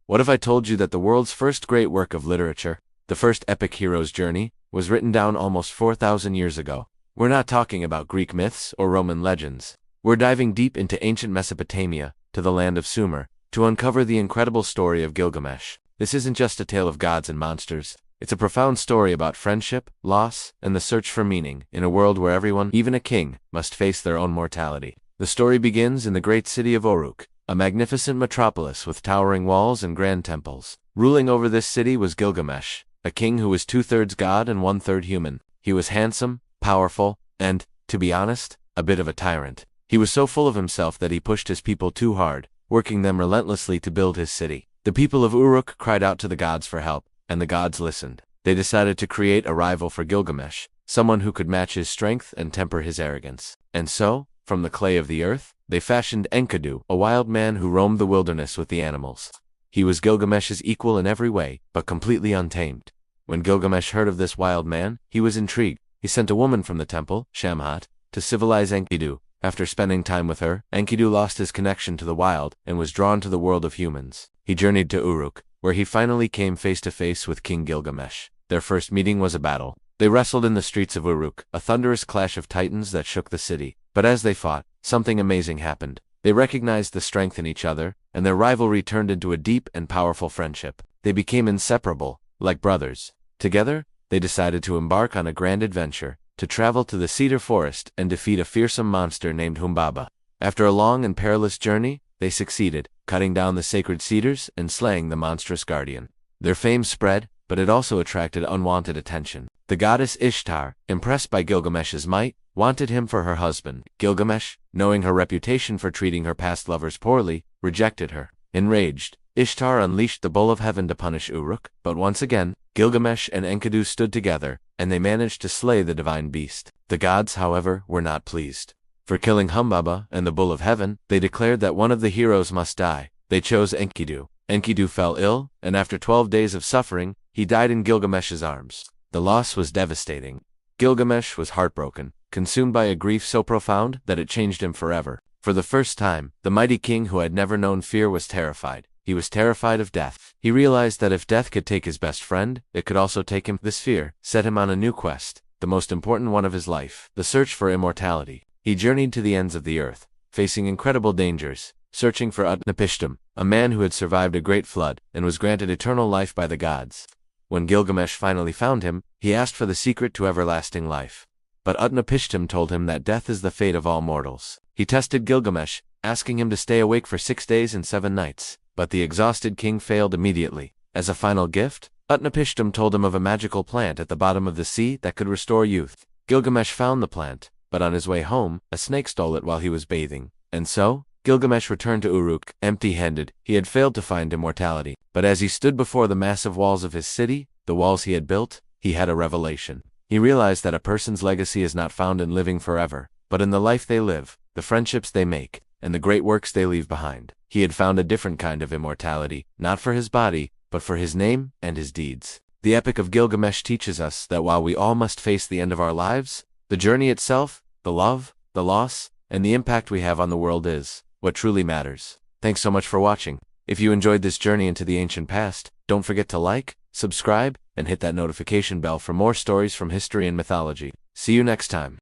What if I told you that the world's first great work of literature, the first epic hero's journey, was written down almost 4,000 years ago? We're not talking about Greek myths or Roman legends. We're diving deep into ancient Mesopotamia, to the land of Sumer, to uncover the incredible story of Gilgamesh. This isn't just a tale of gods and monsters. It's a profound story about friendship, loss, and the search for meaning in a world where everyone, even a king, must face their own mortality. The story begins in the great city of Uruk, a magnificent metropolis with towering walls and grand temples. Ruling over this city was Gilgamesh, a king who was 2/3 god and 1/3 human. He was handsome, powerful, and, to be honest, a bit of a tyrant. He was so full of himself that he pushed his people too hard, working them relentlessly to build his city. The people of Uruk cried out to the gods for help, and the gods listened. They decided to create a rival for Gilgamesh, someone who could match his strength and temper his arrogance. And so, from the clay of the earth, they fashioned Enkidu, a wild man who roamed the wilderness with the animals. He was Gilgamesh's equal in every way, but completely untamed. When Gilgamesh heard of this wild man, he was intrigued. He sent a woman from the temple, Shamhat, to civilize Enkidu. After spending time with her, Enkidu lost his connection to the wild and was drawn to the world of humans. He journeyed to Uruk, where he finally came face to face with King Gilgamesh. Their first meeting was a battle. They wrestled in the streets of Uruk, a thunderous clash of titans that shook the city. But as they fought, something amazing happened. They recognized the strength in each other, and their rivalry turned into a deep and powerful friendship. They became inseparable, like brothers. Together, they decided to embark on a grand adventure, to travel to the cedar forest and defeat a fearsome monster named Humbaba. After a long and perilous journey, they succeeded, cutting down the sacred cedars and slaying the monstrous guardian. Their fame spread, but it also attracted unwanted attention. The goddess Ishtar, impressed by Gilgamesh's might, wanted him for her husband. Gilgamesh, knowing her reputation for treating her past lovers poorly, rejected her. Enraged, Ishtar unleashed the bull of heaven to punish Uruk, but once again, Gilgamesh and Enkidu stood together, and they managed to slay the divine beast. The gods, however, were not pleased. For killing Humbaba and the bull of heaven, they declared that one of the heroes must die. They chose Enkidu. Enkidu fell ill, and after 12 days of suffering, he died in Gilgamesh's arms. The loss was devastating. Gilgamesh was heartbroken, consumed by a grief so profound that it changed him forever. For the first time, the mighty king who had never known fear was terrified. He was terrified of death. He realized that if death could take his best friend, it could also take him. This fear set him on a new quest, the most important one of his life, the search for immortality. He journeyed to the ends of the earth, facing incredible dangers, searching for Utnapishtim, a man who had survived a great flood and was granted eternal life by the gods. When Gilgamesh finally found him, he asked for the secret to everlasting life. But Utnapishtim told him that death is the fate of all mortals. He tested Gilgamesh, asking him to stay awake for 6 days and 7 nights. But the exhausted king failed immediately. As a final gift, Utnapishtim told him of a magical plant at the bottom of the sea that could restore youth. Gilgamesh found the plant, but on his way home, a snake stole it while he was bathing. And so, Gilgamesh returned to Uruk, empty-handed. He had failed to find immortality. But as he stood before the massive walls of his city, the walls he had built, he had a revelation. He realized that a person's legacy is not found in living forever, but in the life they live, the friendships they make, and the great works they leave behind. He had found a different kind of immortality, not for his body, but for his name and his deeds. The Epic of Gilgamesh teaches us that while we all must face the end of our lives, the journey itself, the love, the loss, and the impact we have on the world is what truly matters. Thanks so much for watching. If you enjoyed this journey into the ancient past, don't forget to like, subscribe, and hit that notification bell for more stories from history and mythology. See you next time.